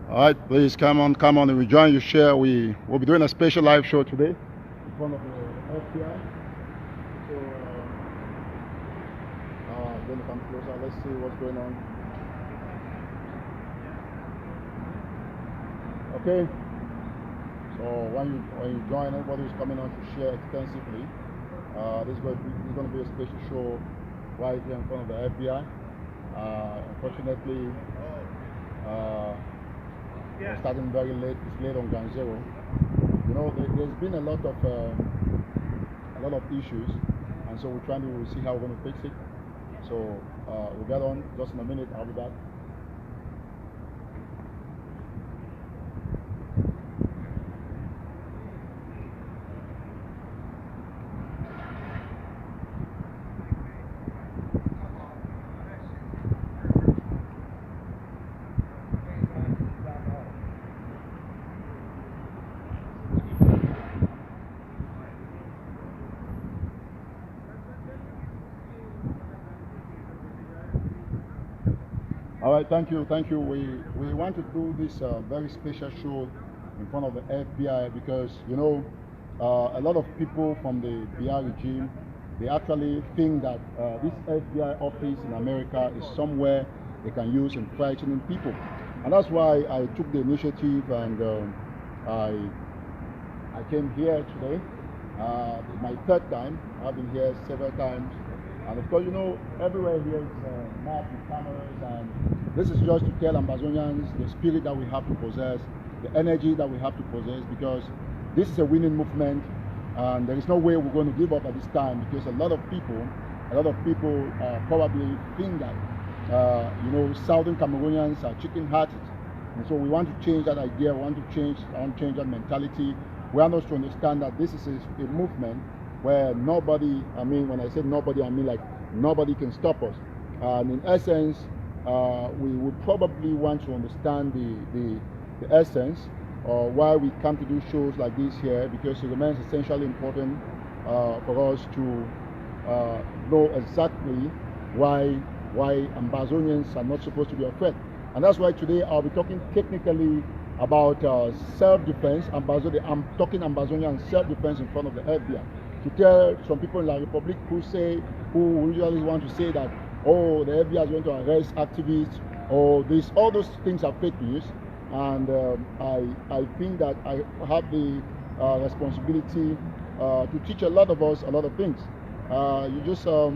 All right, please come on and rejoin your share. We'll be doing a special live show today in front of the FBI. So, then come closer. Let's see what's going on. Okay. So when you join, everybody who's coming on to share extensively. This is going to be a special show right here in front of the FBI. Unfortunately, we're starting very late. It's late on ground zero. You know, there's been a lot of issues, and so we're trying to see how we're going to fix it. So we'll get on just in a minute. I'll be back. All right, thank you. We want to do this very special show in front of the FBI because, you know, a lot of people from the BR regime, they actually think that this FBI office in America is somewhere they can use in frightening people. And that's why I took the initiative and I came here today. My third time. I've been here several times. And of course, you know, everywhere here is mapped with cameras, and this is just to tell Ambazonians the spirit that we have to possess, the energy that we have to possess, because this is a winning movement, and there is no way we're going to give up at this time, because a lot of people probably think that, you know, Southern Cameroonians are chicken-hearted, and so we want to change that idea. We want to change that mentality. We want us to understand that this is a movement where nobody, I mean, when I say nobody, I mean like nobody can stop us. And in essence, we would probably want to understand the essence of why we come to do shows like this here, because it remains essentially important for us to know exactly why Ambazonians are not supposed to be afraid. And that's why today I'll be talking technically about self-defense. I'm talking Ambazonian self-defense in front of the FBI. To tell some people in La Republic who usually want to say that, oh, the FBI is going to arrest activists, or this, all those things are fake news. And I think that I have the responsibility to teach a lot of us a lot of things. You just a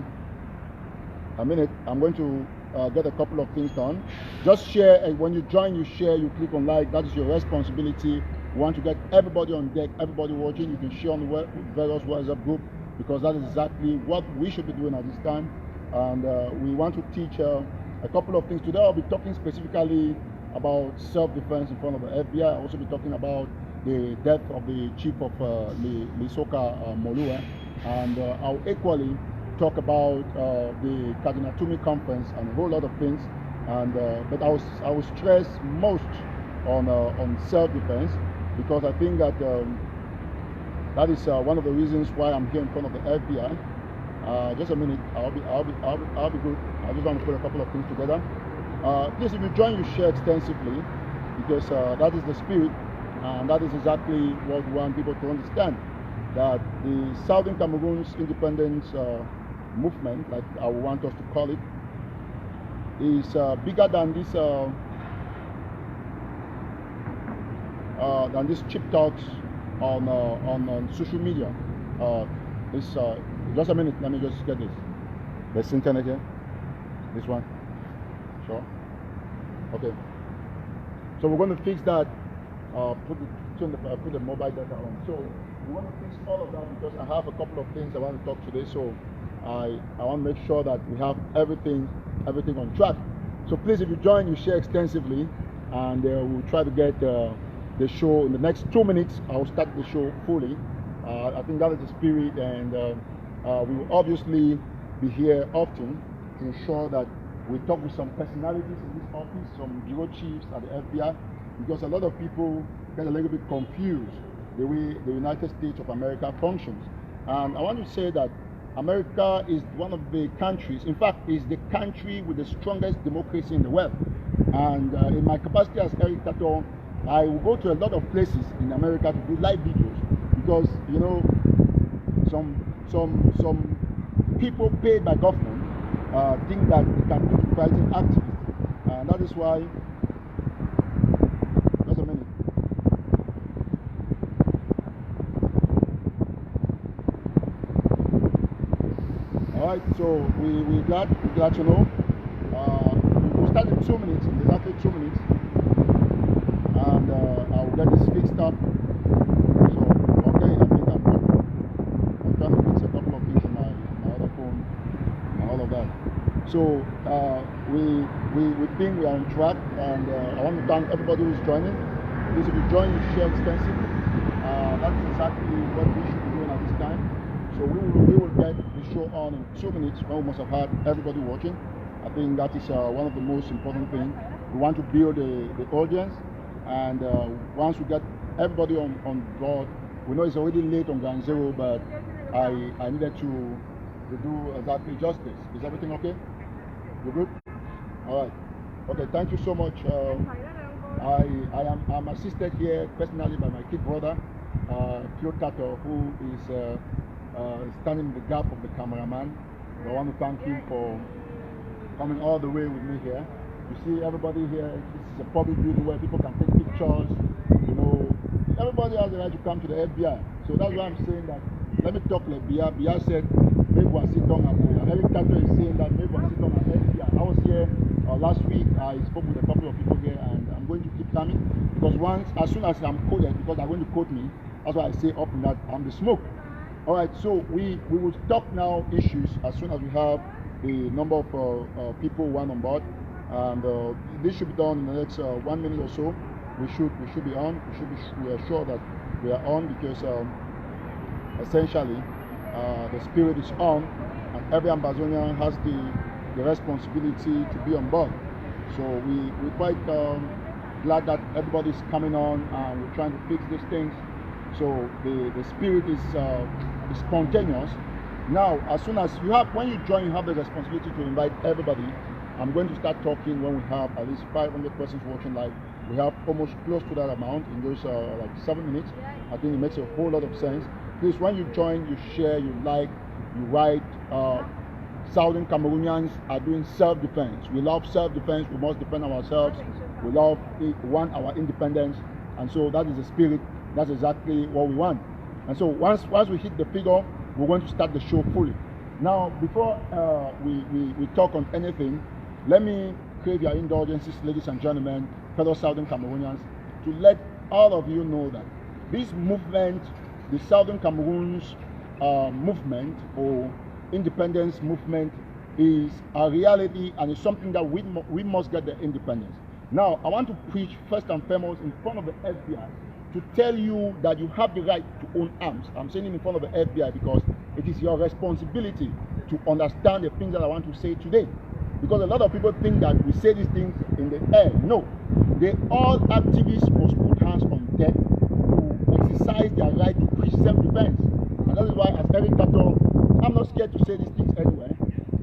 minute. I'm going to get a couple of things done. Just share, and when you join, you share, you click on like. That is your responsibility. We want to get everybody on deck, everybody watching. You can share on the various WhatsApp group, because that is exactly what we should be doing at this time. And we want to teach a couple of things. Today I'll be talking specifically about self-defense in front of the FBI. I'll also be talking about the death of the chief of Lisoka Molue. And I'll equally talk about the Kadinatumi conference and a whole lot of things. And but I will stress most on self-defense, because I think that that is one of the reasons why I'm here in front of the FBI. Just a minute, I'll be good. I just want to put a couple of things together. Please, if you join, you share extensively, because that is the spirit, and that is exactly what we want people to understand. That the Southern Cameroon's independence movement, like I want us to call it, is bigger than this cheap talks on social media. Just a minute, let me just get this. There's internet here. This one. Sure. Okay. So we're going to fix that. Put the mobile data on. So we want to fix all of that, because I have a couple of things I want to talk today. So I want to make sure that we have everything on track. So please, if you join, you share extensively, and we'll try to get the show in the next 2 minutes. I'll start the show fully. I think that is the spirit, and we will obviously be here often to ensure that we talk with some personalities in this office, some bureau chiefs at the FBI, because a lot of people get a little bit confused the way the United States of America functions. And I want to say that America is one of the countries, in fact, is the country with the strongest democracy in the world. And in my capacity as Eric Tataw, I will go to a lot of places in America to do live videos because, you know, some people paid by government think that they can do fighting activists, and that is why. Just a minute. All right, so we glad to know. We'll start in 2 minutes, in exactly 2 minutes, and I'll get this fixed up. So okay, I think I'm good. I'm trying to fix a couple of things in my other phone and all of that. So we think we are on track, and I want to thank everybody who's joining. Please, if you join, share extensively. That's exactly what we should be doing at this time. So we will get the show on in 2 minutes when we must have had everybody watching. I think that is one of the most important things. We want to build the audience, and once we get everybody on board, we know it's already late on Ground Zero, but I needed to do exactly justice. Is everything okay? You good? All right. Okay. Thank you so much. I'm assisted here personally by my kid brother, Tataw, who is standing in the gap of the cameraman. I want to thank him for coming all the way with me here. You see everybody here. This is a public building where people can take pictures. You know, everybody has the right to come to the FBI. So that's why I'm saying that. Let me talk like Bia. Bia said, maybe we'll sit down and Eric Tataw is saying that maybe we'll sit down and FBI. I was here last week. I spoke with a couple of people here, and I'm going to keep coming because as soon as I'm quoted, because they're going to quote me, that's why I say up in that I'm the smoke. All right, so we will talk now issues as soon as we have the number of people who are on board, and this should be done in the next 1 minute or so. We should be on. We are sure that we are on because essentially the spirit is on, and every Ambazonian has the responsibility to be on board. So we're quite glad that everybody's coming on, and we're trying to fix these things. So the spirit is spontaneous. Now, as soon as when you join, you have the responsibility to invite everybody. I'm going to start talking when we have at least 500 persons watching live. We have almost close to that amount in those like 7 minutes. I think it makes a whole lot of sense. Please, when you join, you share, you like, you write. Southern Cameroonians are doing self-defense. We love self-defense. We must defend ourselves. We want our independence, and so that is the spirit. That's exactly what we want. And so once we hit the figure, we're going to start the show fully. Now, before we talk on anything, let me crave your indulgences, ladies and gentlemen, fellow Southern Cameroonians, to let all of you know that this movement, the Southern Cameroon's movement or independence movement, is a reality, and it's something that we must get the independence. Now, I want to preach first and foremost in front of the FBI to tell you that you have the right to own arms. I'm saying it in front of the FBI because it is your responsibility to understand the things that I want to say today. Because a lot of people think that we say these things in the air. No. All activists must put hands on deck to exercise their right to preach self-defense. And that is why, as Eric Tataw, I'm not scared to say these things anyway.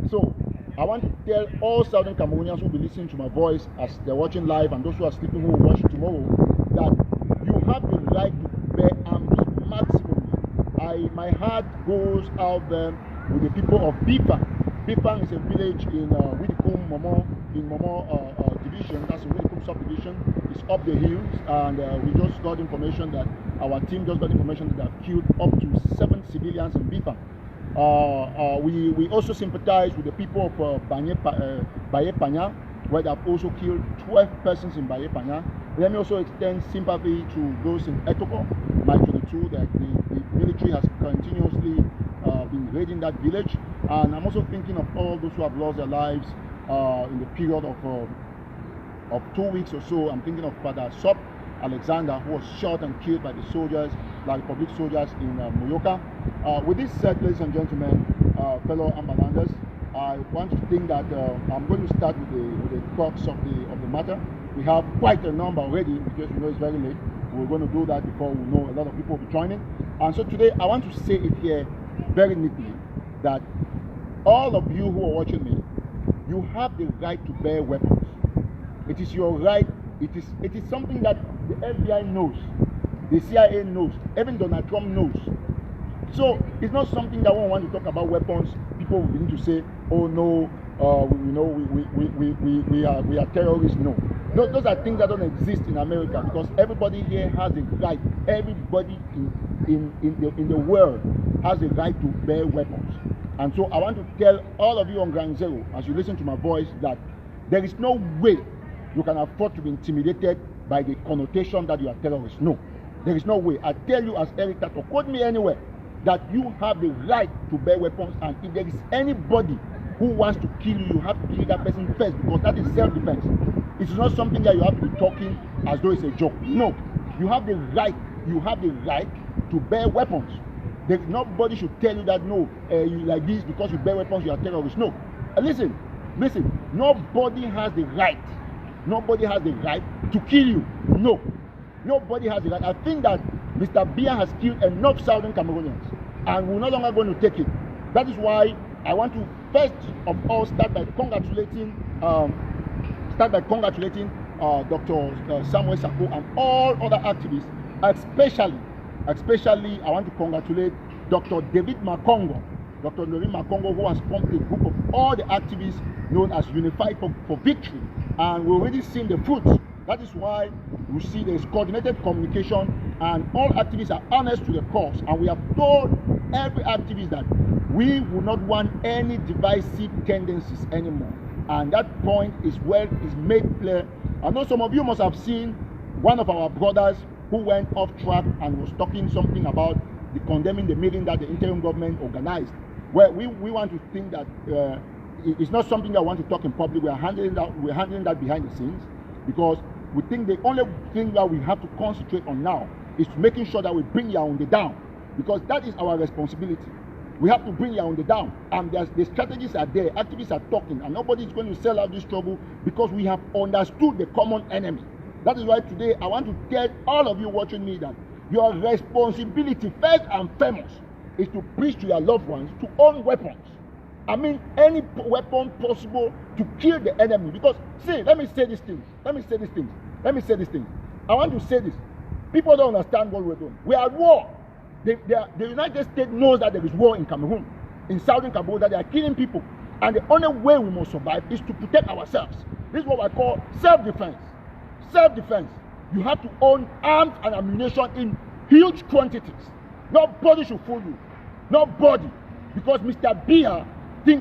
So, I want to tell all Southern Cameroonians who will be listening to my voice as they're watching live, and those who are sleeping who will watch tomorrow, that you have the right to bear arms maximally. My heart goes out there with the people of Bifang. Bifang is a village in Widikum Momo, in Momo division. That's a Widikum subdivision. It's up the hills, and we just got information that our team just got information that they have killed up to 7 civilians in Bifang. We also sympathize with the people of Baye Panya, where they have also killed 12 persons in Baye Panya. Let me also extend sympathy to those in Etoko, my 22, that the military has continuously been raiding that village. And I'm also thinking of all those who have lost their lives in the period of 2 weeks or so. I'm thinking of Father Sop Alexander, who was shot and killed by the soldiers, like public soldiers in Moyoka. With this said, ladies and gentlemen, fellow Ambalanders, I want to think that I'm going to start with the crux of the matter. We have quite a number already because we know it's very late. We're going to do that before we know a lot of people will be joining. And so today I want to say it here very neatly. that all of you who are watching me, you have the right to bear weapons. It is your right. It is something that the FBI knows, the CIA knows, even Donald Trump knows. So it's not something that we want to talk about weapons. People will begin to say, "Oh no, we are terrorists." No, those are things that don't exist in America, because everybody here has a right. Everybody in the world has a right to bear weapons. And so I want to tell all of you on Ground Zero, as you listen to my voice, that there is no way you can afford to be intimidated by the connotation that you are terrorists. No, there is no way. I tell you as Eric Tataw, quote me anywhere, that you have the right to bear weapons, and if there is anybody who wants to kill you, you have to kill that person first, because that is self-defense. It is not something that you have to be talking as though it's a joke. No, you have the right to bear weapons. Nobody should tell you that, no, you like this because you bear weapons, you are terrorists. No, listen, nobody has the right to kill you. No, nobody has the right. I think that Mr. Biya has killed enough Southern Cameroonians, and we're no longer going to take it. That is why I want to first of all start by congratulating Dr. Samuel Sako and all other activists. Especially I want to congratulate Dr. David Makongo, Dr. Noreen Makongo, who has formed a group of all the activists known as Unified for Victory, and we're already seeing the fruits. That is why you see there is coordinated communication, and all activists are honest to the cause, and we have told every activist that we will not want any divisive tendencies anymore, and that point is made clear. I know some of you must have seen one of our brothers who went off track and was talking something about condemning the meeting that the interim government organized. Well, we want to think that it's not something that we want to talk in public. We're handling that behind the scenes, because we think the only thing that we have to concentrate on now is making sure that we bring Yaoundé down, because that is our responsibility. We have to bring Yaoundé down, and the strategies are there. Activists are talking, and nobody is going to sell out this struggle, because we have understood the common enemy. That is why today I want to tell all of you watching me that your responsibility, first and foremost, is to preach to your loved ones to own weapons. I mean, any weapon possible to kill the enemy. Because, see, let me say these things. I want to say this. People don't understand what we're doing. We are at war. The United States knows that there is war in Cameroon, in southern Cameroon, that they are killing people. And the only way we must survive is to protect ourselves. This is what I call self-defense. Self-defense. You have to own arms and ammunition in huge quantities. Nobody should fool you. Nobody. Because Mr. Biya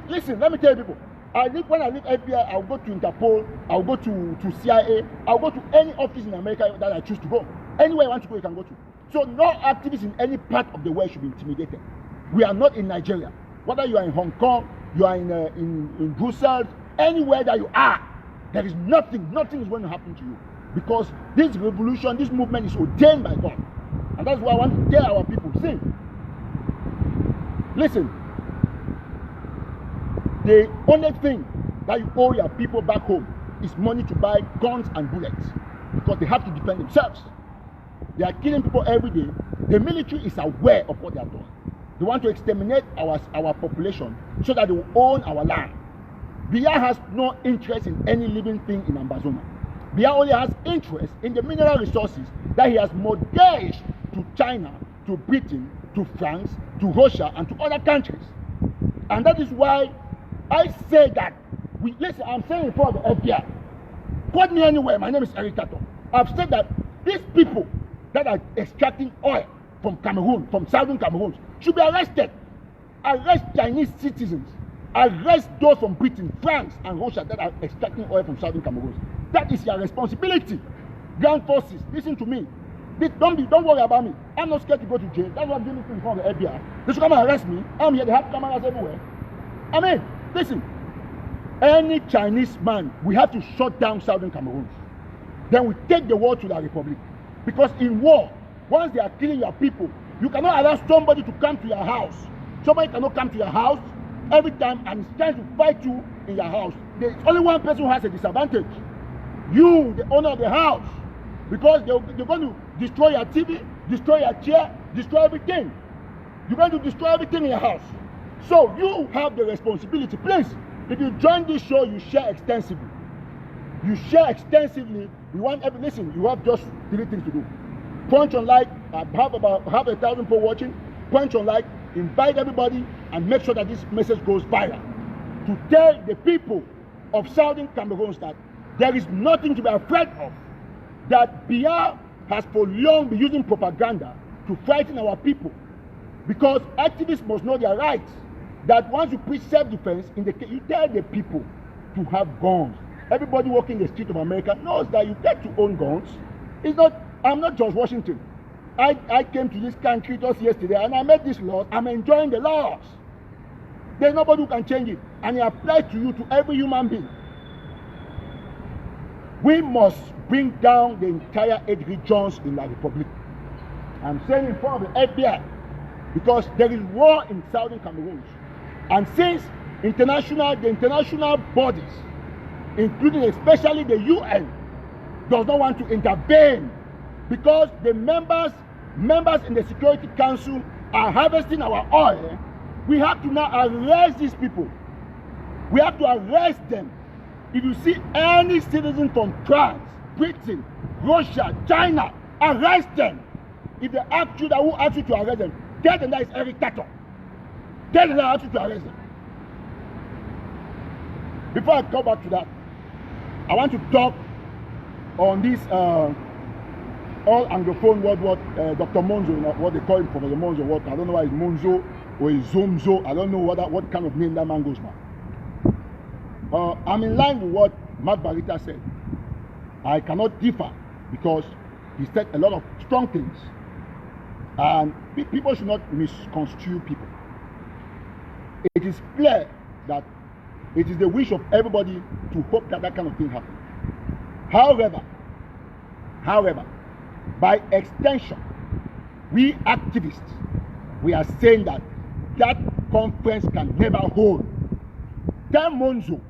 listen, let me tell you people, when I leave FBI, I'll go to Interpol, I'll go to CIA, I'll go to any office in America that I choose to go. Anywhere you want to go, you can go to. So no activists in any part of the world should be intimidated. We are not in Nigeria. Whether you are in Hong Kong, you are in Brussels, anywhere that you are, there is nothing is going to happen to you. Because this revolution, this movement is ordained by God. And that's why I want to tell our people, see, listen, the only thing that you owe your people back home is money to buy guns and bullets, because they have to defend themselves. They are killing people every day. The military is aware of what they are doing. They want to exterminate our population so that they will own our land. Biya has no interest in any living thing in Ambazonia. Biya only has interest in the mineral resources that he has mortgaged to China, to Britain, to France, to Russia, and to other countries. And that is why I say that, listen, I'm saying in front of the FBI. Quote me anywhere, my name is Eric Tataw. I've said that these people that are extracting oil from Cameroon, from southern Cameroon, should be arrested. Arrest Chinese citizens. Arrest those from Britain, France, and Russia that are extracting oil from southern Cameroon. That is your responsibility. Ground forces, listen to me. Don't worry about me. I'm not scared to go to jail. That's why I'm doing this in front of the FBI. They should come and arrest me. I'm here. They have cameras everywhere. I mean, listen. Any Chinese man, we have to shut down southern Cameroon. Then we take the war to the Republic. Because in war, once they are killing your people, you cannot allow somebody to come to your house. Somebody cannot come to your house every time and is trying to fight you in your house. There's only one person who has a disadvantage. You, the owner of the house. Because they're going to destroy your TV, destroy your chair, destroy everything. You're going to destroy everything in your house. So you have the responsibility. Please, if you join this show, you share extensively. You share extensively. We want every listen. You have just 3 things to do. Punch on like. I have 1,000 people watching. Punch on like. Invite everybody and make sure that this message goes viral. To tell the people of Southern Cameroon that there is nothing to be afraid of. That Biya has for long been using propaganda to frighten our people. Because activists must know their rights. That once you preach self-defense, you tell the people to have guns. Everybody walking the street of America knows that you get to own guns. I'm not George Washington. I came to this country just yesterday and I made these laws. I'm enjoying the laws. There's nobody who can change it. And it applies to you, to every human being. We must bring down the entire 8 regions in the Republic. I'm saying in front of the FBI because there is war in Southern Cameroon. And since the international bodies, including especially the UN, does not want to intervene because the members in the Security Council are harvesting our oil, we have to now arrest these people. We have to arrest them. If you see any citizen from France, Britain, Russia, China, arrest them. If they ask you that, who asked you to arrest them? Tell them that it's Eric Tataw. Tell them that I asked you to arrest them. Before I come back to that, I want to talk on this all Anglophone word, what Dr. Monzo, what they call him, Professor Monzo, what I don't know why it's Monzo or it's Zomzo. I don't know what kind of name that man goes by. I'm in line with what Mark Barita said. I cannot differ because he said a lot of strong things. And people should not misconstrue people. It is clear that it is the wish of everybody to hope that that kind of thing happens. However, by extension, we activists, we are saying that that conference can never hold. Tell Monzo,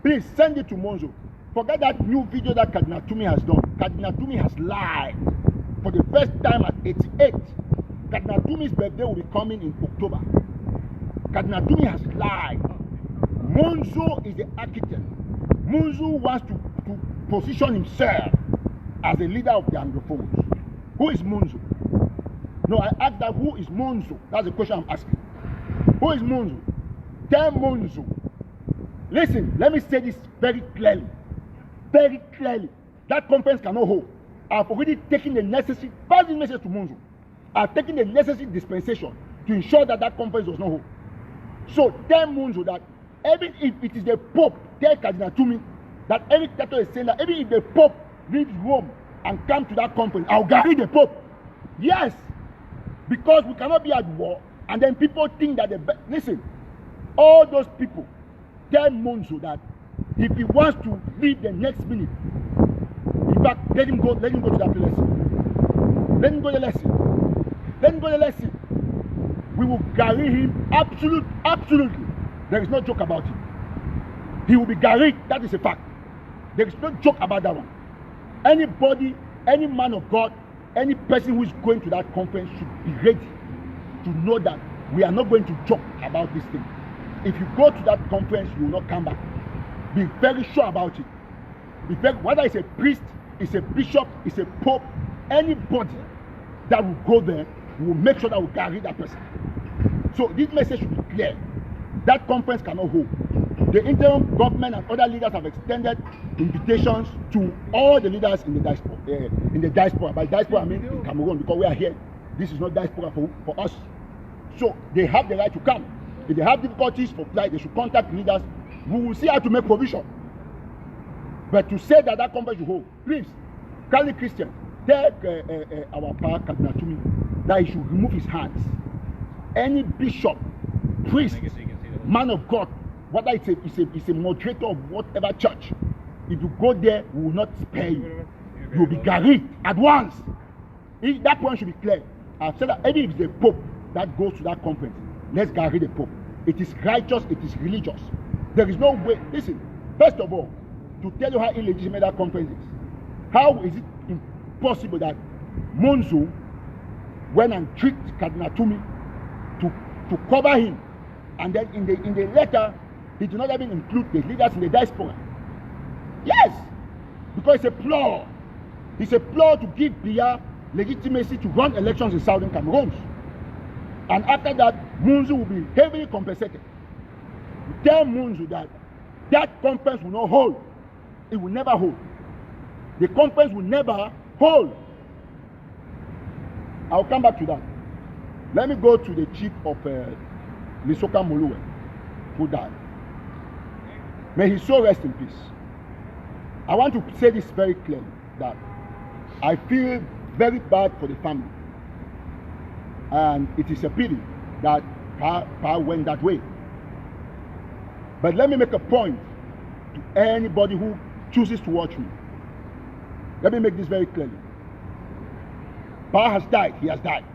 please send it to Monzo. Forget that new video that Cardinal Tumi has done. Cardinal Tumi has lied. For the first time at 88, Cardinal Tumi's birthday will be coming in October. Cardinal Tumi has lied. Monzo is the architect. Monzo wants to position himself as a leader of the Anglophones. Who is Monzo? No, I asked that, who is Monzo? That's the question I'm asking. Who is Monzo? Tell Monzo. Listen, let me say this very clearly. Very clearly. That conference cannot hold. I've already taken the necessary, pass this message to Monzo. I've taken the necessary dispensation to ensure that that conference does not hold. So tell Monzo that even if it is the Pope, tell Cardinal Tumi that Eric Tataw is saying that even if the Pope leaves Rome and come to that conference, I'll guarantee the Pope. Yes, because we cannot be at war and then people think that listen, all those people, tell Monzo that if he wants to leave the next minute, in fact, let him go to that lesson. Let him go to the lesson. Let him go to the lesson. We will guarantee him absolutely. There is no joke about it. He will be guaranteed. That is a fact. There is no joke about that one. Anybody, any man of God, any person who is going to that conference should be ready to know that we are not going to joke about this thing. If you go to that conference, you will not come back. Be very sure about it. Whether it's a priest, it's a bishop, it's a pope, anybody that will go there, we will make sure that we carry that person. So this message should be clear. That conference cannot hold. The interim government and other leaders have extended invitations to all the leaders in the diaspora. By diaspora, I mean in Cameroon, because we are here. This is not diaspora for us. So they have the right to come. If they have difficulties for flight, they should contact leaders. We will see how to make provision. But to say that that conference should hold, please, Cali Christian, tell our power Cardinal Tumi that he should remove his hands. Any bishop, priest, man of God, whether it's a moderator of whatever church, if you go there, we will not spare you. You will be guaranteed at once. That point should be clear. I've said that even if it's the Pope that goes to that conference, let's guarantee the Pope. It is righteous, it is religious. There is no way. Listen, first of all, to tell you how illegitimate that conference is, how is it impossible that Monzo went and tricked Cardinal Tumi to cover him And then in the letter, he did not even include the leaders in the diaspora. Yes, because it's a ploy. It's a ploy to give Biya legitimacy to run elections in southern Cameroon. And after that, Munzu will be heavily compensated. Tell Munzu that that conference will not hold. It will never hold. The conference will never hold. I'll come back to that. Let me go to the chief of Lisoka Moluwe, who died. May his soul rest in peace. I want to say this very clearly, that I feel very bad for the family. And it is a pity that Pa went that way. But let me make a point to anybody who chooses to watch me. Let me make this very clearly. Pa has died. He has died.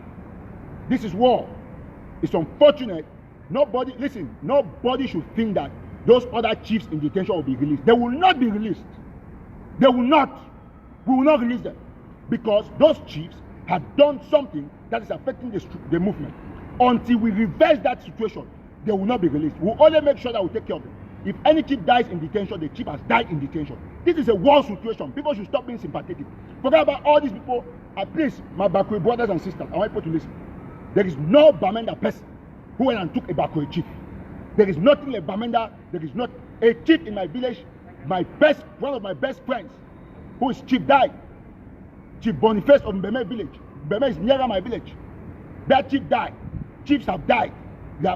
This is war. It's unfortunate. Nobody should think that those other chiefs in detention will be released. They will not be released. They will not. We will not release them. Because those chiefs have done something that is affecting the movement. Until we reverse that situation, they will not be released. We'll only make sure that we take care of them. If any chief dies in detention, the chief has died in detention. This is a war situation. People should stop being sympathetic. Forget about all these people. Please, my Bakwe brothers and sisters, I want people to listen. There is no Bamenda person who went and took a Bakwe chief. There is nothing like Bamenda. There is not a chief in my village. One of my best friends, who is chief, died. Chief Boniface of Mbeme village. Mbeme is nearer my village. That chief died. Chiefs have died.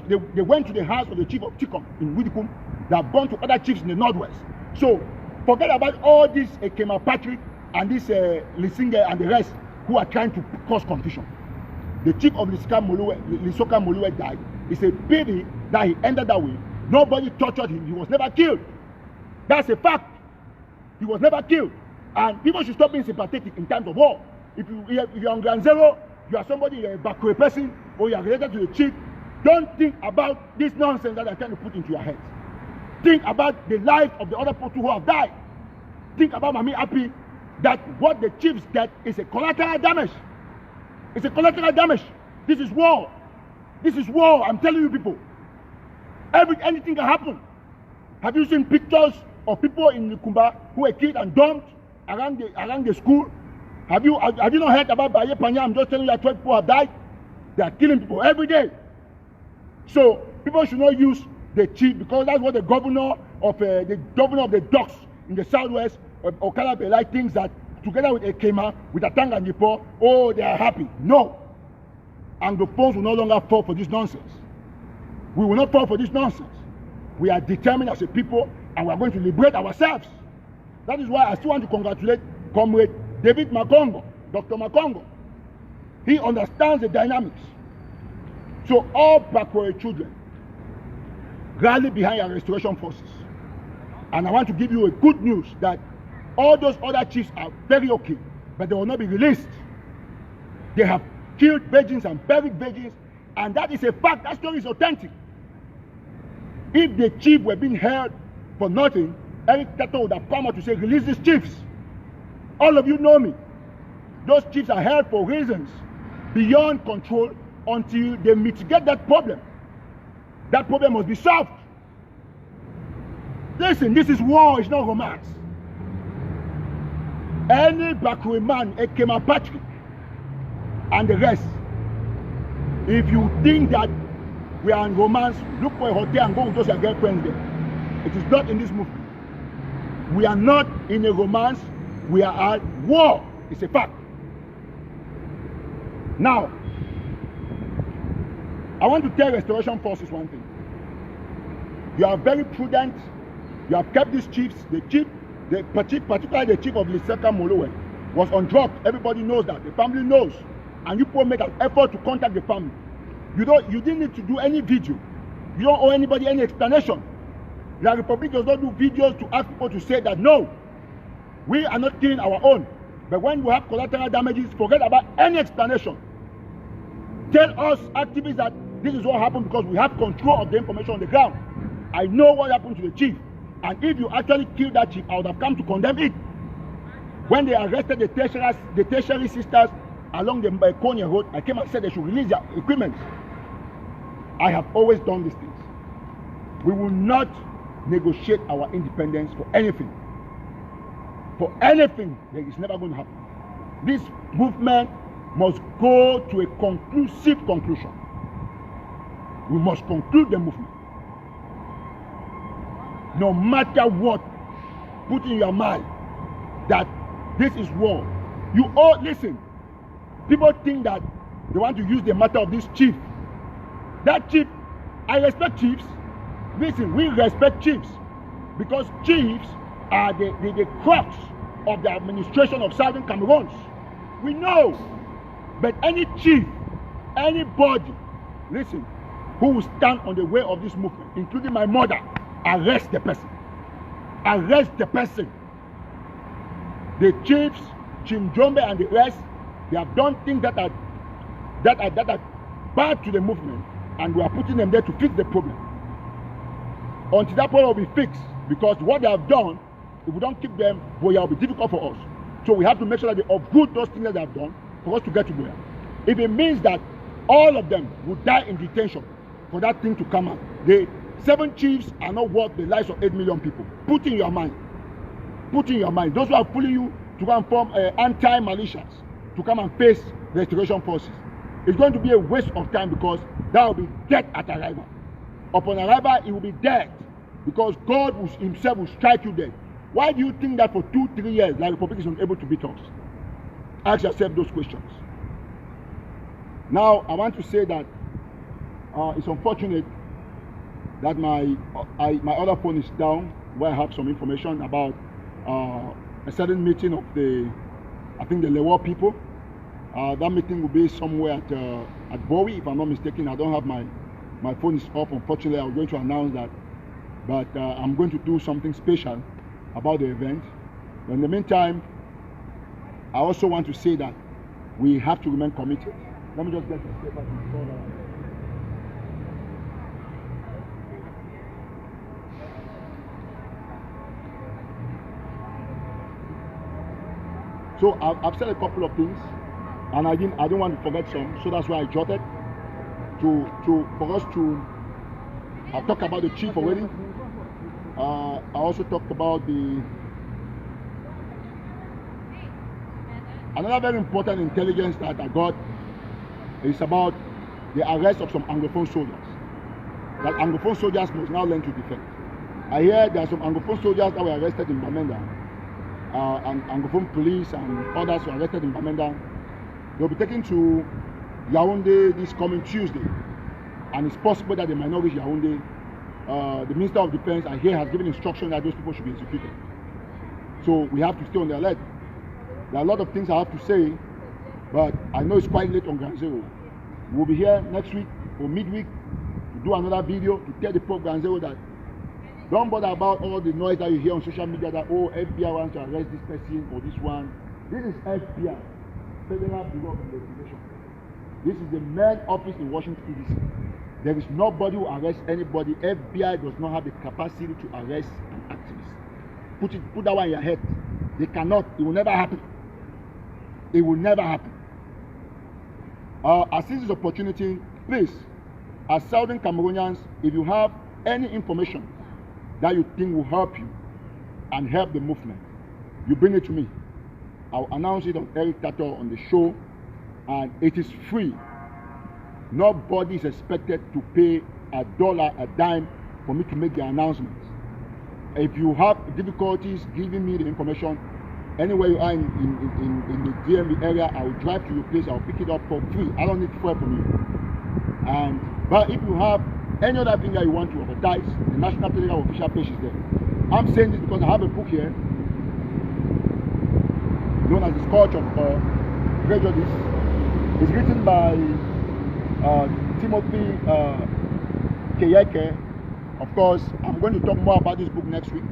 They went to the house of the chief of Chikom in Widikum. They have gone to other chiefs in the northwest. So forget about all this Kema Patrick and this Lisinga and the rest who are trying to cause confusion. The chief of Lisoka Moluwe died. It's a pity that he ended that way. Nobody tortured him. He was never killed. That's a fact. He was never killed. And people should stop being sympathetic in times of war. If you're on ground zero, you are somebody, you're a Bakwe person, or you are related to the chief, don't think about this nonsense that they're trying to put into your heads. Think about the lives of the other people who have died. Think about Mami Api, that what the chiefs get is a collateral damage. It's a collateral damage. This is war. This is war, I'm telling you people. Anything can happen. Have you seen pictures of people in Kumba who were killed and dumped around the school? Have you not heard about Baye Panya? I'm just telling you that 12 people have died. They are killing people every day. So people should not use the chief, because that's what the governor of the docks in the southwest of Okalabe thinks, that together with Ekema, with Atanga and Nipo, oh, they are happy. No. Anglophones will no longer fall for this nonsense. We will not fall for this nonsense. We are determined as a people, and we are going to liberate ourselves. That is why I still want to congratulate Comrade David Makongo, Dr. Makongo. He understands the dynamics. So all Bakwe children, rally behind our restoration forces. And I want to give you a good news that all those other chiefs are very okay, but they will not be released. They have killed virgins and buried virgins, and that is a fact. That story is authentic. If the chief were being held for nothing, Eric Tataw would have come out to say, release these chiefs. All of you know me. Those chiefs are held for reasons beyond control until they mitigate that problem. That problem must be solved. Listen, this is war, it's not romance. Any Bakwe man, Ekema Patrick, and the rest, if you think that we are in romance, look for a hotel and go with those your girlfriends there. It is not in this movement. We are not in a romance, we are at war. It's a fact. Now, I want to tell restoration forces one thing. You are very prudent. You have kept these chiefs. Particularly the chief of Lisoka Moluwe was on drugs. Everybody knows that. The family knows. And you people make an effort to contact the family. You didn't need to do any video. You don't owe anybody any explanation. The Republic does not do videos to ask people to say that no, we are not killing our own. But when we have collateral damages, forget about any explanation. Tell us activists that this is what happened because we have control of the information on the ground. I know what happened to the chief. And if you actually killed that chief, I would have come to condemn it. When they arrested the tertiary sisters along the Konya road, I came and said they should release their equipment. I have always done these things. We will not negotiate our independence for anything. For anything, that is never going to happen. This movement must go to a conclusive conclusion. We must conclude the movement. No matter what, put in your mind that this is war. You all listen. People think that they want to use the matter of this chief. That chief, I respect chiefs. Listen, we respect chiefs because chiefs are the crux of the administration of Southern Cameroons. We know. But any chief, anybody, listen, who will stand on the way of this movement, including my mother, arrest the person. Arrest the person. The chiefs, Chimjombe and the rest, they have done things that are bad to the movement, and we are putting them there to fix the problem. Until that problem will be fixed, because what they have done, if we don't keep them, Boya will be difficult for us. So we have to make sure that they uproot those things that they have done for us to get to Boya. If it means that all of them will die in detention for that thing to come out, the 7 chiefs are not worth the lives of 8 million people. Put in your mind. Put in your mind. Those who are fooling you to go and form anti-militias, to come and face restoration forces. It's going to be a waste of time because that will be death at arrival. Upon arrival, it will be dead because God himself will strike you dead. Why do you think that for 2-3 years, the Republic is unable to beat us? Ask yourself those questions. Now, I want to say that it's unfortunate that my other phone is down, where I have some information about a certain meeting of I think the Lewa people. That meeting will be somewhere at Bowie, if I'm not mistaken. I don't have my phone is off. Unfortunately, I was going to announce that, but I'm going to do something special about the event. But in the meantime, I also want to say that we have to remain committed. Let me just get this paper to install that. So I've said a couple of things, and I didn't want to forget some, so that's why I jotted for us to talk about the chief already. I also talked about another very important intelligence that I got is about the arrest of some Anglophone soldiers. That Anglophone soldiers must now learn to defend. I hear there are some Anglophone soldiers that were arrested in Bamenda, and Anglophone police and others were arrested in Bamenda. They'll be taken to Yaoundé this coming Tuesday, and it's possible that they might not reach Yaoundé. The Minister of Defense, I hear, has given instruction that those people should be executed. So we have to stay on the alert. There are a lot of things I have to say, but I know it's quite late on Ground Zero. We'll be here next week or midweek to do another video to tell the Pope Ground Zero that don't bother about all the noise that you hear on social media that, oh, FBI wants to arrest this person or this one. This is FBI, Federal Bureau of Investigation. This is the main office in Washington, D.C. There is nobody who arrests anybody. FBI does not have the capacity to arrest an activist. Put that one in your head. They cannot. It will never happen. It will never happen. I seize this opportunity, please, as Southern Cameroonians, if you have any information that you think will help you and help the movement, you bring it to me. I'll announce it on Eric Tataw on the show, and it is free. Nobody is expected to pay $1, a dime for me to make the announcements. If you have difficulties giving me the information, anywhere you are in the DMV area, I will drive to your place, I'll pick it up for free. I don't need fuel from you. But if you have any other thing that you want to advertise, the National Telegraph official page is there. I'm saying this because I have a book here known as The Scourge of Prejudice. It's written by Timothy Keyeke. Of course, I'm going to talk more about this book next week.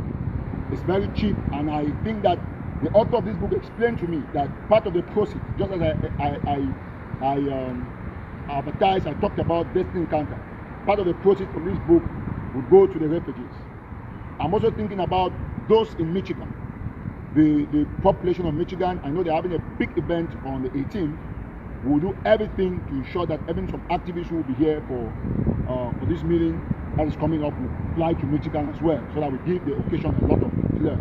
It's very cheap, and I think that the author of this book explained to me that part of the proceeds, just as I advertised, I talked about Destiny Encounter, part of the proceeds from this book would go to the refugees. I'm also thinking about those in Michigan, the population of Michigan. I know they're having a big event on the 18th. We'll do everything to ensure that even some activists who will be here for this meeting that is coming up will fly to Michigan as well, so that we give the occasion a lot of flair.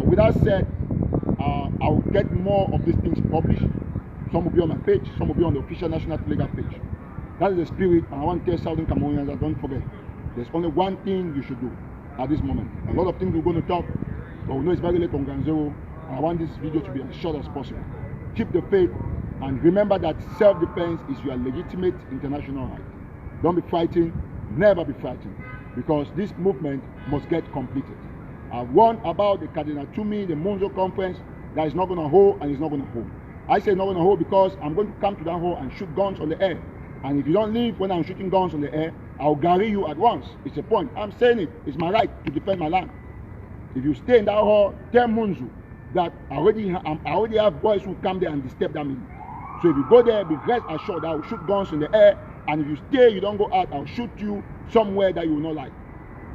With that said, I will get more of these things published. Some will be on my page, some will be on the official National Legal page. That is the spirit, and I want to tell Southern Cameroonians that don't forget, there's only one thing you should do at this moment. A lot of things we're going to talk, but we know it's very late on Ground Zero, and I want this video to be as short as possible. Keep the faith, and remember that self-defense is your legitimate international right. Don't be frightened, never be frightened, because this movement must get completed. I've warned about the Cardinal Tumi, the Monzo conference, that is not going to hold and is not going to hold. I say not going to hold because I'm going to come to that hole and shoot guns on the air. And if you don't leave when I'm shooting guns on the air, I'll garry you at once. It's a point. I'm saying it. It's my right to defend my land. If you stay in that hole, tell Munzu that I already have boys who come there and disturb that meeting. So if you go there, be rest assured that I will shoot guns in the air. And if you stay, you don't go out, I'll shoot you somewhere that you will not like.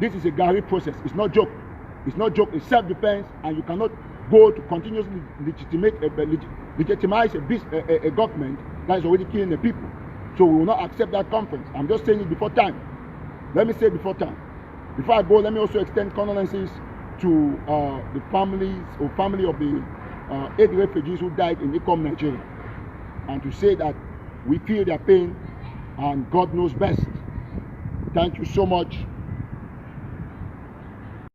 This is a garry process. It's not joke. It's not joke. It's self-defense, and you cannot go to continuously legitimize a government that is already killing the people. So we will not accept that conference. I'm just saying it before time. Let me say it before time. Before I go, let me also extend condolences to the family of the 8 refugees who died in Ikom, Nigeria, and to say that we feel their pain and God knows best. Thank you so much.